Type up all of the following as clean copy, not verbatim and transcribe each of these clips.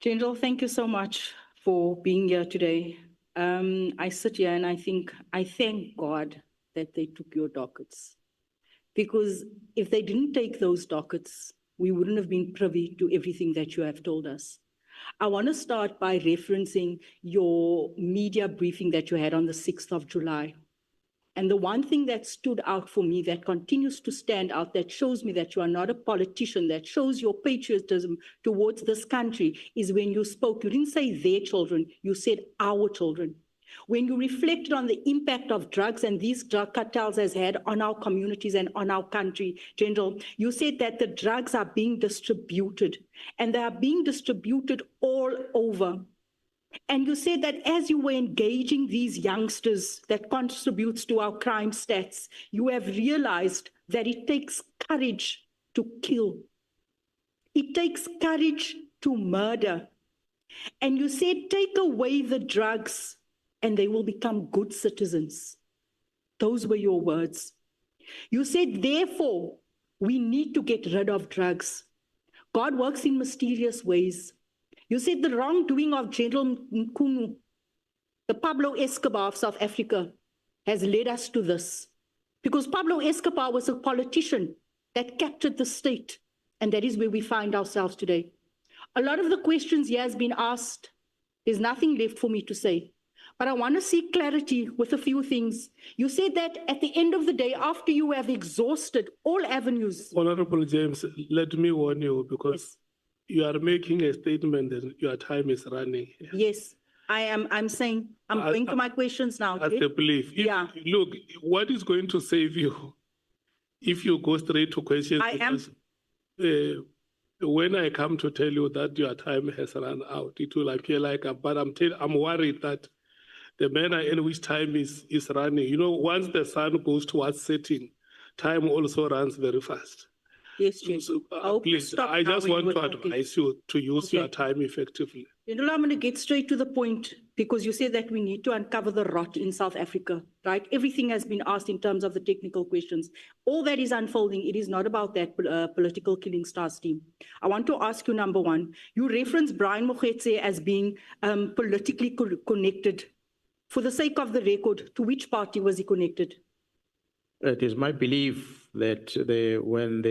General, thank you so much for being here today. I sit here and I thank God that they took your dockets. Because if they didn't take those dockets, we wouldn't have been privy to everything that you have told us. I want to start by referencing your media briefing that you had on the 6th of July. And the one thing that stood out for me, that continues to stand out, that shows me that you are not a politician, that shows your patriotism towards this country, is when you spoke. You didn't say their children, you said our children. When you reflected on the impact of drugs and these drug cartels has had on our communities and on our country, General, you said that the drugs are being distributed, and they are being distributed all over. And you said that as you were engaging these youngsters that contributes to our crime stats, you have realized that it takes courage to kill. It takes courage to murder. And you said, take away the drugs and they will become good citizens. Those were your words. You said, therefore, we need to get rid of drugs. God works in mysterious ways. You said the wrongdoing of General Mkhwanazi, the Pablo Escobar of South Africa, has led us to this. Because Pablo Escobar was a politician that captured the state, and that is where we find ourselves today. A lot of the questions here has been asked. There's nothing left for me to say. But I want to seek clarity with a few things. You said that at the end of the day, after you have exhausted all avenues. Honorable James, let me warn you, because yes, you are making a statement that your time is running. Yes, I am. I'm saying, I'm going to my questions now. As a belief. Yeah. Look, what is going to save you if you go straight to questions? When I come to tell you that your time has run out, it will appear like, but I'm worried that the manner in which time is running, you know, once the sun goes towards setting, time also runs very fast. Yes, Chief. So, please, I just want to advise you to use your time effectively. You know, I'm going to get straight to the point, because you said that we need to uncover the rot in South Africa, right? Everything has been asked in terms of the technical questions. All that is unfolding. It is not about that political killing stars team. I want to ask you, number one, you referenced Brian Mkhwanazi as being politically connected. For the sake of the record, to which party was he connected? It is my belief that when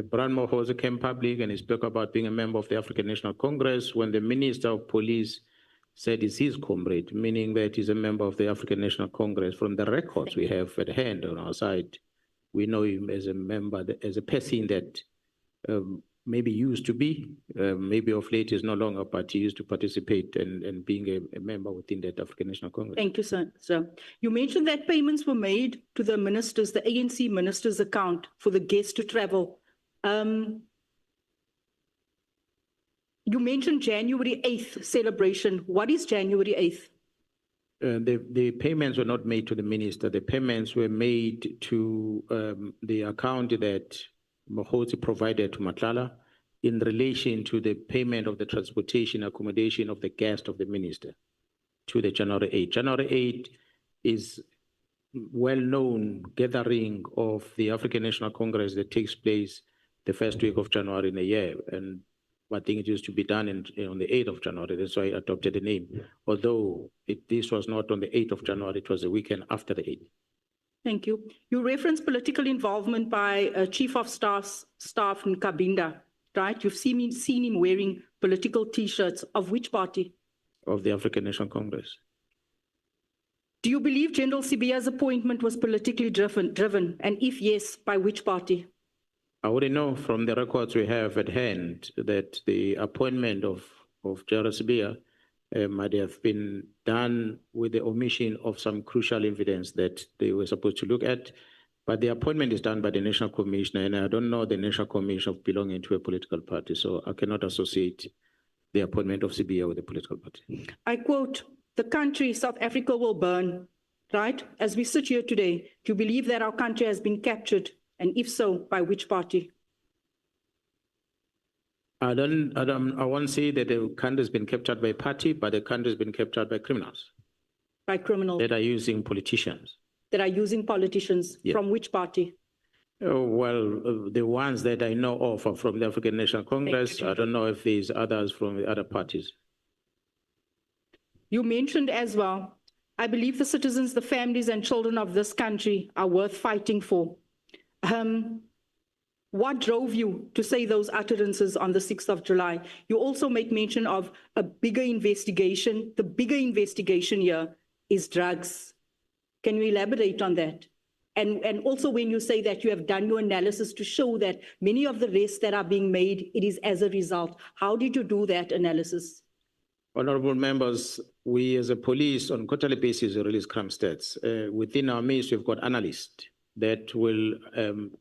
Brian Mkhwanazi came public and he spoke about being a member of the African National Congress, when the Minister of Police said he's his comrade, meaning that he's a member of the African National Congress, from the records we have at hand on our side, we know him as a member, as a person that maybe used to be, maybe of late is no longer, but he used to participate and being a member within that African National Congress. Thank you, sir. You mentioned that payments were made to the ministers, the ANC ministers' account for the guests to travel. You mentioned January 8th celebration. What is January 8th? The payments were not made to the minister. The payments were made to the account that Mkhwanazi provided to Matlala in relation to the payment of the transportation accommodation of the guest of the minister to the January 8. January 8 is well-known gathering of the African National Congress that takes place the first week of January in a year. And I think it used to be done on the 8th of January. That's why I adopted the name. Although this was not on the 8th of January, it was the weekend after the 8th. Thank you. You referenced political involvement by Chief of Staff Nkabinda, right? You've seen him wearing political T-shirts. Of which party? Of the African National Congress. Do you believe General Sibiya's appointment was politically driven? And if yes, by which party? I wouldn't know from the records we have at hand that the appointment of General Sibiya might have been done with the omission of some crucial evidence that they were supposed to look at. But the appointment is done by the National Commissioner, and I don't know the National Commission of belonging to a political party, so I cannot associate the appointment of Sibiya with a political party. I quote, the country, South Africa, will burn, right? As we sit here today, do you believe that our country has been captured? And if so, by which party? I won't say that the country has been captured by a party, but the country has been captured by criminals. By criminals? That are using politicians. That are using politicians. Yeah. From which party? Oh, well, the ones that I know of are from the African National Congress. I don't know if there's others from the other parties. You mentioned as well, I believe the citizens, the families and children of this country are worth fighting for. What drove you to say those utterances on the 6th of July? You also make mention of a bigger investigation. The bigger investigation here is drugs. Can you elaborate on that? And also when you say that you have done your analysis to show that many of the arrests that are being made, it is as a result. How did you do that analysis? Honorable members, we as a police on quarterly basis release crime stats. Within our ministry, we've got analysts that will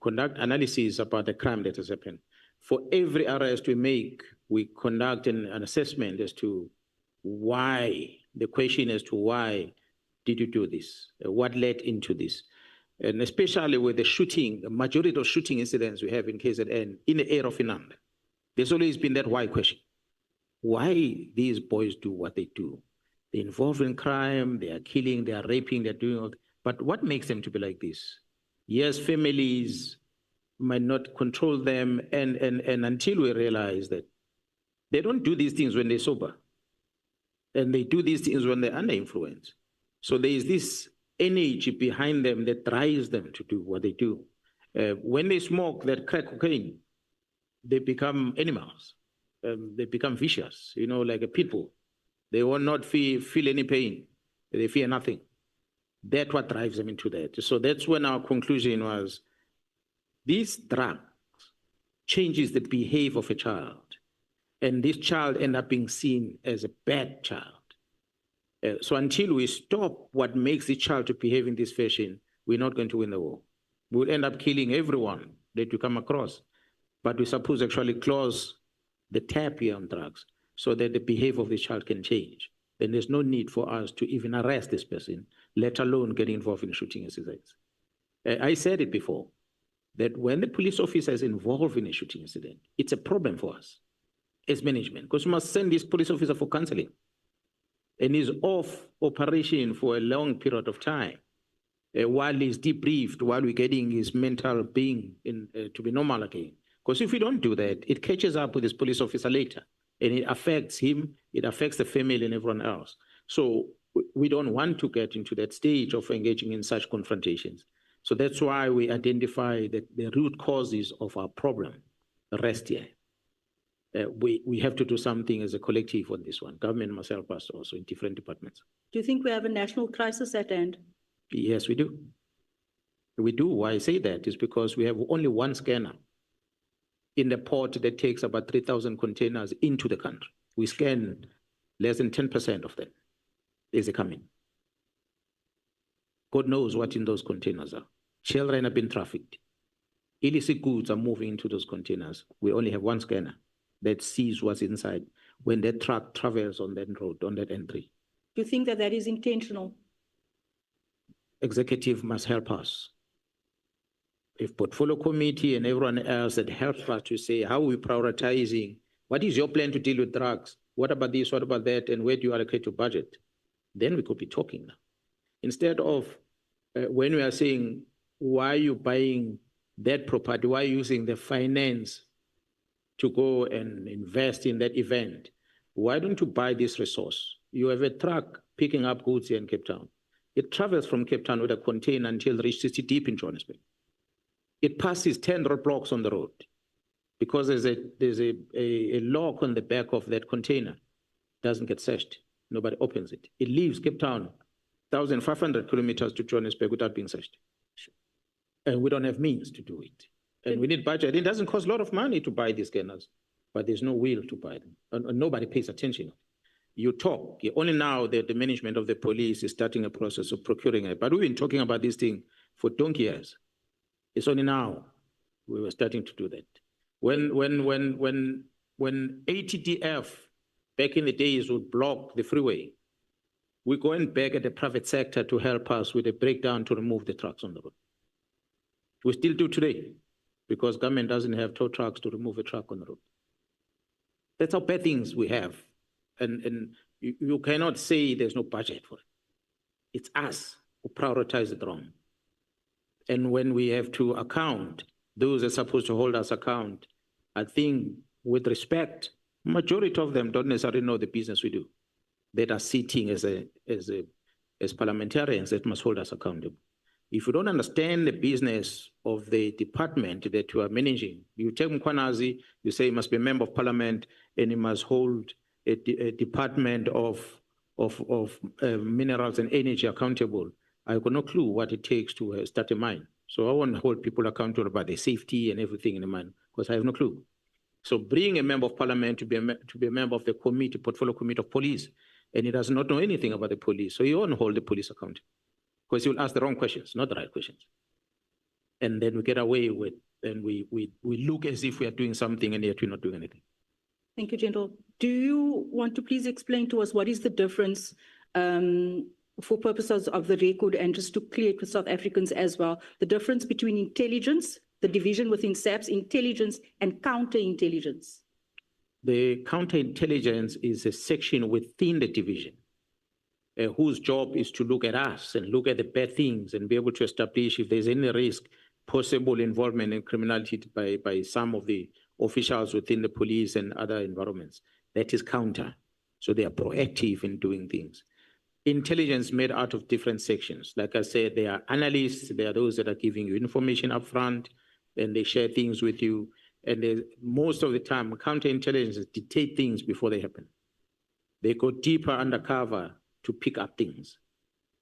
conduct analysis about the crime that has happened. For every arrest we make, we conduct an assessment as to why, the question as to why did you do this? What led into this? And especially with the shooting, the majority of shooting incidents we have in KZN in the area of Inanda, there's always been that why question. Why these boys do what they do? They're involved in crime, they are killing, they are raping, they're doing all that. But what makes them to be like this? Yes, families might not control them, and until we realize that they don't do these things when they're sober, and they do these things when they're under influence. So there is this energy behind them that drives them to do what they do. When they smoke that crack cocaine, they become animals. They become vicious, you know, like a pit bull. They will not feel any pain. They fear nothing. That's what drives them into that. So that's when our conclusion was, this drug changes the behavior of a child. And this child ends up being seen as a bad child. So until we stop what makes the child to behave in this fashion, we're not going to win the war. We'll end up killing everyone that we come across. But we're supposed to actually close the tap here on drugs so that the behavior of the child can change. Then there's no need for us to even arrest this person, let alone get involved in shooting incidents. I said it before, that when the police officer is involved in a shooting incident, it's a problem for us as management, because we must send this police officer for counseling. And he's off operation for a long period of time while he's debriefed, while we're getting his mental being to be normal again. Because if we don't do that, it catches up with this police officer later, and it affects him, it affects the family and everyone else. So we don't want to get into that stage of engaging in such confrontations. So that's why we identify that the root causes of our problem rest here. We have to do something as a collective on this one. Government must help us also in different departments. Do you think we have a national crisis at hand? Yes, we do. We do. Why I say that is because we have only one scanner in the port that takes about 3,000 containers into the country. We scan less than 10% of them as they come in. God knows what in those containers are. Children have been trafficked. Illicit goods are moving into those containers. We only have one scanner that sees what's inside when that truck travels on that road, on that entry. Do you think that that is intentional? Executive must help us. If portfolio committee and everyone else that helps us to say, how are we prioritizing? What is your plan to deal with drugs? What about this? What about that? And where do you allocate your budget? Then we could be talking now. Instead of when we are saying, why are you buying that property? Why are you using the finance to go and invest in that event? Why don't you buy this resource? You have a truck picking up goods here in Cape Town. It travels from Cape Town with a container until it reaches deep in Johannesburg. It passes 10 roadblocks on the road because there's a lock on the back of that container. It doesn't get searched. Nobody opens it. It leaves Cape Town 1,500 kilometers to Johannesburg without being searched. And we don't have means to do it. And we need budget. It doesn't cost a lot of money to buy these scanners, but there's no will to buy them. And nobody pays attention. You talk. Only now that the management of the police is starting a process of procuring it. But we've been talking about this thing for donkey years. It's only now we were starting to do that. When ATDF back in the days would block the freeway, we go and beg at the private sector to help us with a breakdown to remove the trucks on the road. We still do today because government doesn't have tow trucks to remove a truck on the road. That's how bad things we have. And you cannot say there's no budget for it. It's us who prioritize it wrong. And when we have to account those that are supposed to hold us account, I think with respect, majority of them don't necessarily know the business we do, that are sitting as parliamentarians that must hold us accountable. If you don't understand the business of the department that you are managing, you take Mkhwanazi, you say he must be a member of parliament and he must hold a department of minerals and energy accountable. I've got no clue what it takes to start a mine. So I want to hold people accountable about their safety and everything in the mine, because I have no clue. So bring a member of parliament to be a member of the committee, portfolio committee of police, and he does not know anything about the police. So you won't hold the police accountable, because he will ask the wrong questions, not the right questions. And then we get away with, and we look as if we are doing something and yet we're not doing anything. Thank you, General. Do you want to please explain to us what is the difference for purposes of the record and just to clear it with South Africans as well, the difference between intelligence, the division within SAPS, intelligence and counterintelligence? The counterintelligence is a section within the division whose job is to look at us and look at the bad things and be able to establish if there's any risk, possible involvement in criminality by some of the officials within the police and other environments. That is counter. So they are proactive in doing things. Intelligence made out of different sections. Like I said, there are analysts, there are those that are giving you information up front, and they share things with you. And most of the time, counterintelligence detect things before they happen. They go deeper undercover to pick up things,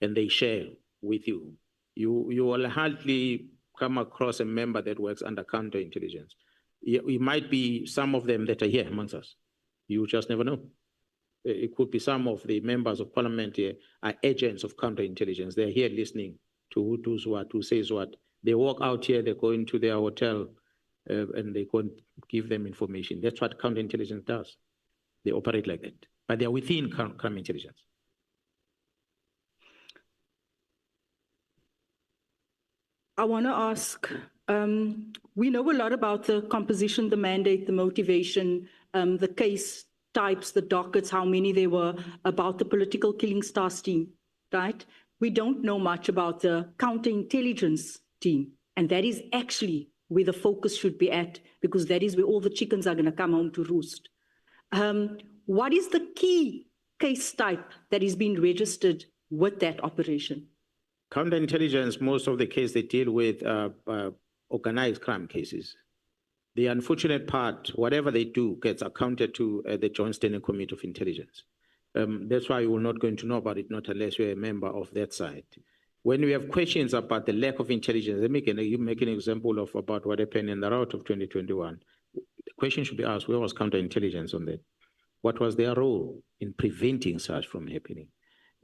and they share with you. You will hardly come across a member that works under counterintelligence. It might be some of them that are here amongst us. You just never know. It could be some of the members of parliament here are agents of counterintelligence. They're here listening to who does what, who says what. They walk out here, they go into their hotel, and they go and give them information. That's what counterintelligence does. They operate like that. But they're within crime intelligence. I want to ask, we know a lot about the composition, the mandate, the motivation, the case types, the dockets, how many there were, about the political killing stars team, right? We don't know much about the counterintelligence team. And that is actually where the focus should be at, because that is where all the chickens are going to come home to roost. What is the key case type that is being registered with that operation? Counterintelligence, most of the cases they deal with organized crime cases. The unfortunate part, whatever they do gets accounted to the Joint Standing Committee of Intelligence. That's why you will not going to know about it, not unless you're a member of that side. When we have questions about the lack of intelligence, you make an example of about what happened in the rout of 2021. The question should be asked, where was counterintelligence on that? What was their role in preventing such from happening?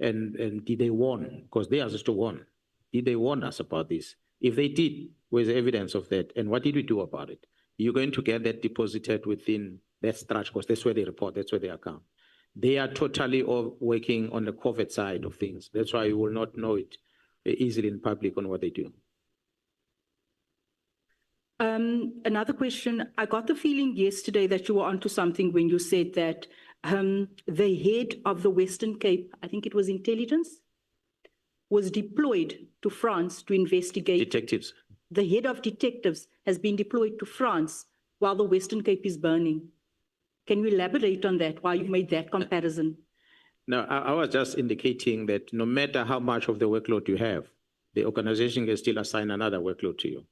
And did they warn? Because they are supposed to warn. Did they warn us about this? If they did, where's the evidence of that? And what did we do about it? You're going to get that deposited within that structure, because that's where they report, that's where they account. They are totally all working on the covert side of things. That's why you will not know it easily in public on what they do. Another question, I got the feeling yesterday that you were onto something when you said that the head of the Western Cape, I think it was intelligence, was deployed to France to investigate. Detectives. The head of detectives has been deployed to France while the Western Cape is burning. Can you elaborate on that, why you made that comparison? No, I was just indicating that no matter how much of the workload you have, the organization can still assign another workload to you.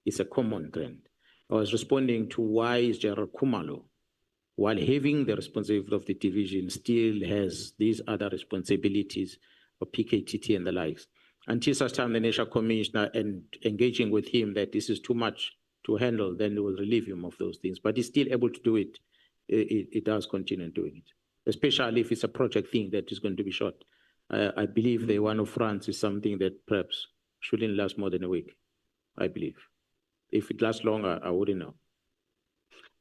It's a common trend. I was responding to why is General Khumalo, while having the responsibility of the division, still has these other responsibilities of PKTT and the likes. Until such time the National Commissioner and engaging with him that this is too much to handle, then they will relieve him of those things. But he's still able to do it. It does continue doing it, especially if it's a project thing that is going to be short. I believe the one of France is something that perhaps shouldn't last more than a week, I believe. If it lasts longer, I wouldn't know.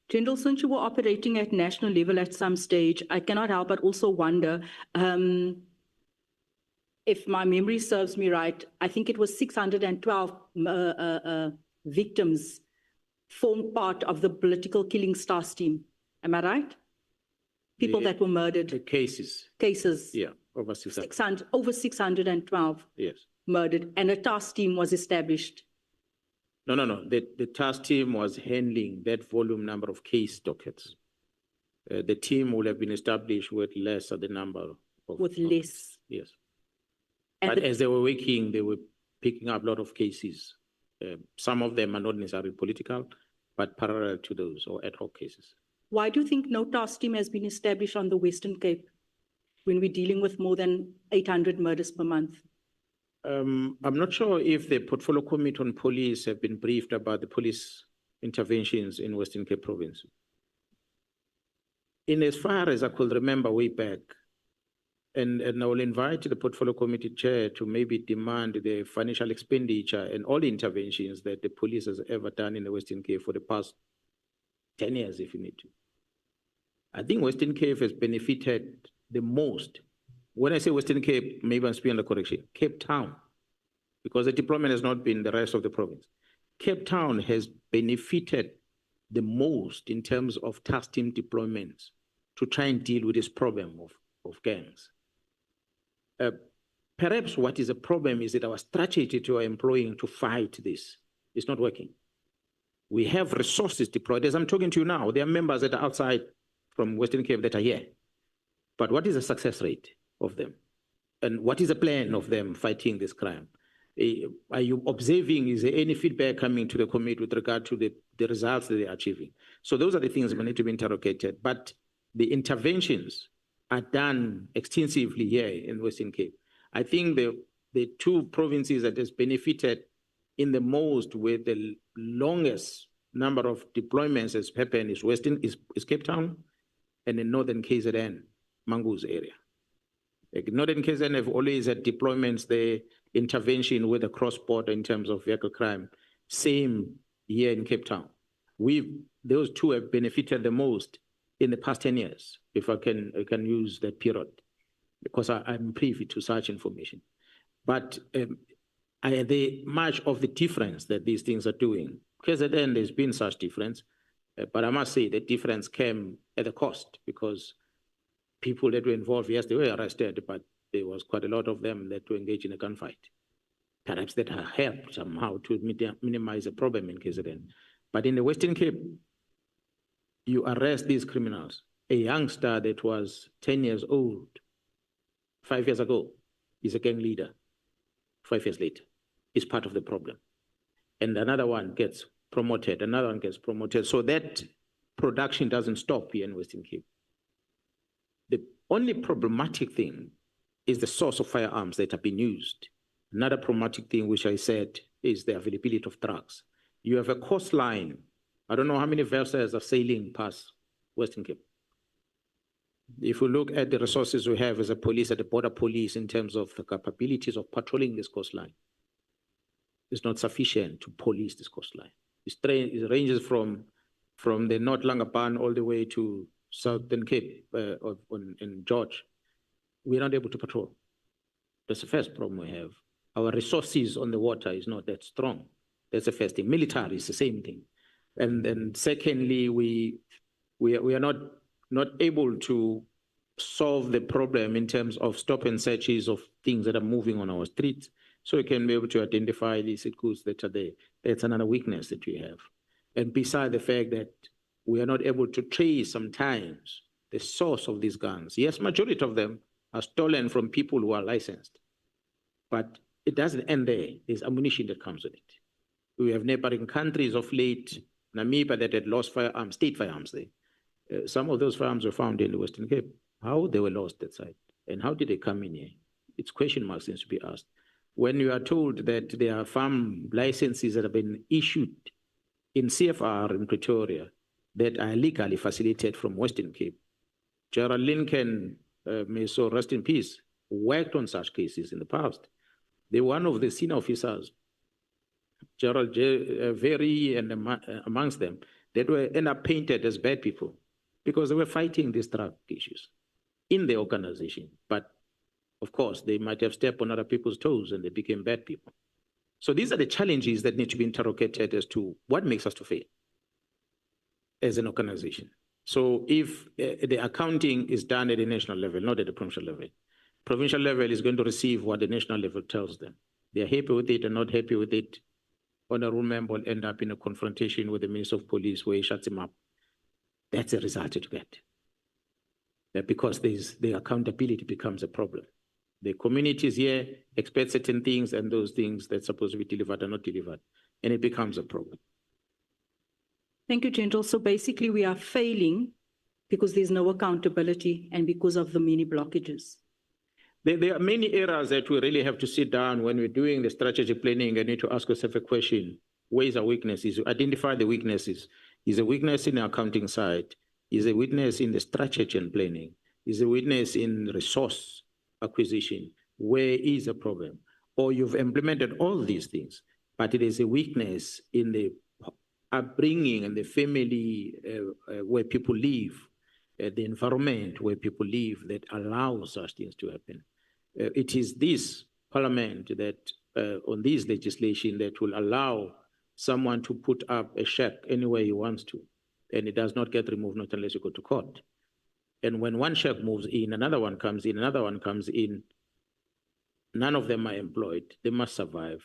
General, since you were operating at national level at some stage, I cannot help but also wonder, if my memory serves me right, I think it was 612 victims formed part of the political killing stars team. Am I right? People that were murdered. The cases. Cases. Yeah, over 600. Over 612 yes. murdered, and a task team was established. No. The task team was handling that volume number of case dockets. The team would have been established with less of the number of. With less. Yes. And But as they were working, they were picking up a lot of cases. Some of them are not necessarily political, but parallel to those or ad hoc cases. why do you think no task team has been established on the Western Cape when we're dealing with more than 800 murders per month? I'm not sure if the Portfolio Committee on Police have been briefed about the police interventions in Western Cape Province. In as far as I could remember way back, and I will invite the Portfolio Committee Chair to maybe demand the financial expenditure and all the interventions that the police has ever done in the Western Cape for the past 10 years, if you need to. I think Western Cape has benefited the most. When I say Western Cape, maybe I'm speaking under correction, Cape Town, because the deployment has not been the rest of the province. Cape Town has benefited the most in terms of task team deployments to try and deal with this problem of gangs. Perhaps what is a problem is that our strategy to our employing to fight this is not working. We have resources deployed. As I'm talking to you now, there are members that are outside from Western Cape that are here. But what is the success rate of them? And what is the plan of them fighting this crime? Are you observing, is there any feedback coming to the committee with regard to the results that they're achieving? So those are the things that need to be interrogated. But the interventions are done extensively here in Western Cape. I think the two provinces that has benefited in the most with the longest number of deployments has happened is Cape Town and in Northern KZN, Mangus area. Like Northern KZN have always had deployments there, intervention with the cross-border in terms of vehicle crime. Same here in Cape Town. Those two have benefited the most in the past 10 years, if I can use that period, because I'm privy to such information. But much of the difference that these things are doing, KZN, there's been such difference, but I must say the difference came at a cost, because people that were involved, yes, they were arrested, but there was quite a lot of them that were engaged in a gunfight. Perhaps that helped somehow to minimize the problem in KZN. But in the Western Cape, you arrest these criminals. A youngster that was 10 years old 5 years ago is a gang leader. 5 years later is part of the problem. And another one gets promoted, another one gets promoted. So that production doesn't stop here in Western Cape. The only problematic thing is the source of firearms that have been used. Another problematic thing, which I said, is the availability of drugs. You have a coastline. I don't know how many vessels are sailing past Western Cape. If we look at the resources we have as a police, at the border police, in terms of the capabilities of patrolling this coastline, it's not sufficient to police this coastline. It ranges from the North Langapan all the way to Southern Cape in George. We're not able to patrol. That's the first problem we have. Our resources on the water is not that strong. That's the first thing. Military is the same thing. And then secondly, we are not able to solve the problem in terms of stop and searches of things that are moving on our streets, so we can be able to identify illicit goods that are there. That's another weakness that we have. And beside the fact that we are not able to trace sometimes the source of these guns. Yes, majority of them are stolen from people who are licensed, but it doesn't end there. There's ammunition that comes with it. We have neighboring countries of late, Namibia, that had lost firearms, state firearms there. Some of those firearms were found in the Western Cape. How they were lost that side, and how did they come in here? It's question marks needs to be asked. When you are told that there are farm licenses that have been issued in CFR in Pretoria that are legally facilitated from Western Cape, Gerald Lincoln, may so rest in peace, worked on such cases in the past. They were one of the senior officers, Gerald Very and amongst them, that were end up painted as bad people because they were fighting these drug issues in the organization. But of course, they might have stepped on other people's toes and they became bad people. So these are the challenges that need to be interrogated as to what makes us to fail as an organization. So if the accounting is done at the national level, not at the provincial level is going to receive what the national level tells them. They're happy with it or not happy with it. honorable member will end up in a confrontation with the Minister of Police where he shuts him up. That's a result to get. Because the accountability becomes a problem. The communities here expect certain things, and those things that's supposed to be delivered are not delivered, and it becomes a problem. Thank you, General. So basically we are failing because there's no accountability and because of the many blockages. There are many areas that we really have to sit down when we're doing the strategic planning and need to ask ourselves a question. Where is our weaknesses? Identify the weaknesses. Is a weakness in the accounting side? Is a weakness in the strategy and planning? Is a weakness in resource acquisition? Where is a problem? Or you've implemented all these things, but it is a weakness in the upbringing and the family where people live, the environment where people live that allows such things to happen. It is this parliament that on this legislation that will allow someone to put up a shack anywhere he wants to, and it does not get removed, not unless you go to court. And when one shack moves in, another one comes in, another one comes in, none of them are employed. They must survive.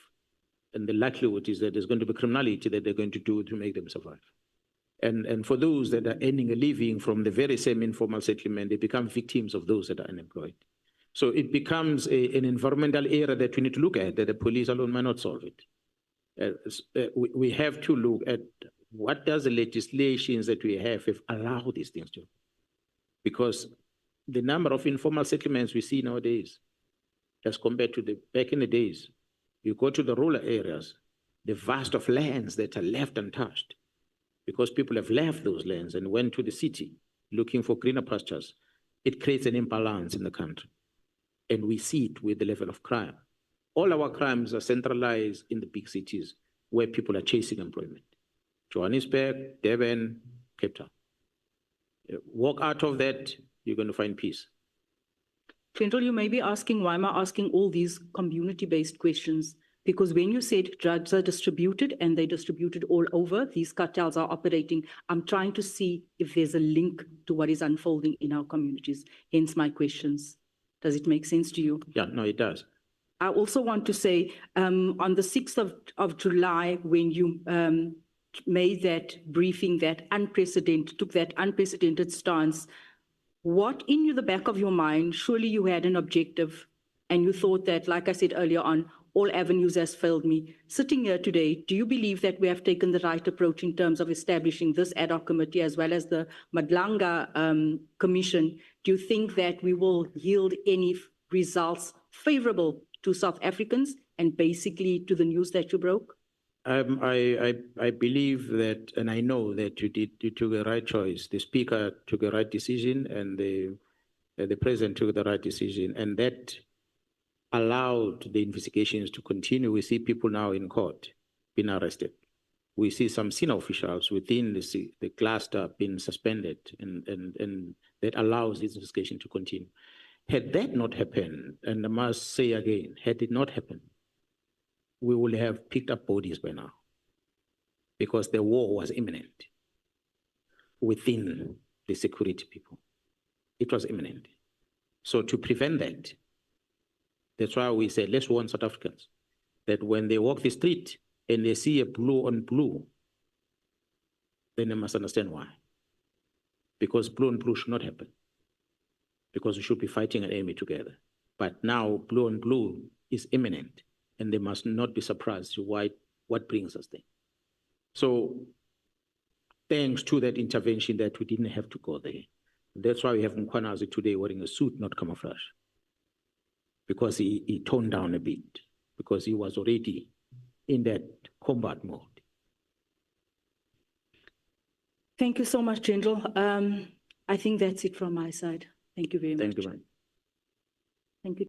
And the likelihood is that there's going to be criminality that they're going to do to make them survive. And for those that are earning a living from the very same informal settlement, they become victims of those that are unemployed. So it becomes an environmental area that we need to look at, that the police alone might not solve it. We have to look at what does the legislations that we have allow these things to. Because the number of informal settlements we see nowadays, as compared to back in the days, you go to the rural areas, the vast of lands that are left untouched, because people have left those lands and went to the city looking for greener pastures, it creates an imbalance in the country. And we see it with the level of crime. All our crimes are centralized in the big cities where people are chasing employment. Johannesburg, Durban, Cape Town. Walk out of that, you're going to find peace. General, you may be asking, why am I asking all these community-based questions? Because when you said drugs are distributed and they're distributed all over, these cartels are operating, I'm trying to see if there's a link to what is unfolding in our communities. Hence my questions. Does it make sense to you? Yeah, no, it does. I also want to say, on the 6th of July, when you made that briefing, took that unprecedented stance, what in the back of your mind, surely you had an objective and you thought that, like I said earlier on, all avenues has failed me. Sitting here today, do you believe that we have taken the right approach in terms of establishing this ad hoc committee as well as the Madlanga Commission? Do you think that we will yield any results favorable to South Africans and basically to the news that you broke? I believe that, and I know that you took the right choice. The Speaker took the right decision, and the President took the right decision, and that allowed the investigations to continue. We see people now in court being arrested. We see some senior officials within the cluster being suspended, and that allows this investigation to continue. Had that not happened, and I must say again, had it not happened, we would have picked up bodies by now, because the war was imminent within the security people. It was imminent. So to prevent that, that's why we said, let's warn South Africans that when they walk the street and they see a blue on blue, then they must understand why. Because blue on blue should not happen. Because we should be fighting an enemy together. But now blue on blue is imminent, and they must not be surprised to what brings us there. So thanks to that intervention that we didn't have to go there. That's why we have Mkhwanazi today wearing a suit, not camouflage. Because he toned down a bit, because he was already in that combat mode. Thank you so much, General. I think that's it from my side. Thank you very much. Thank you, man.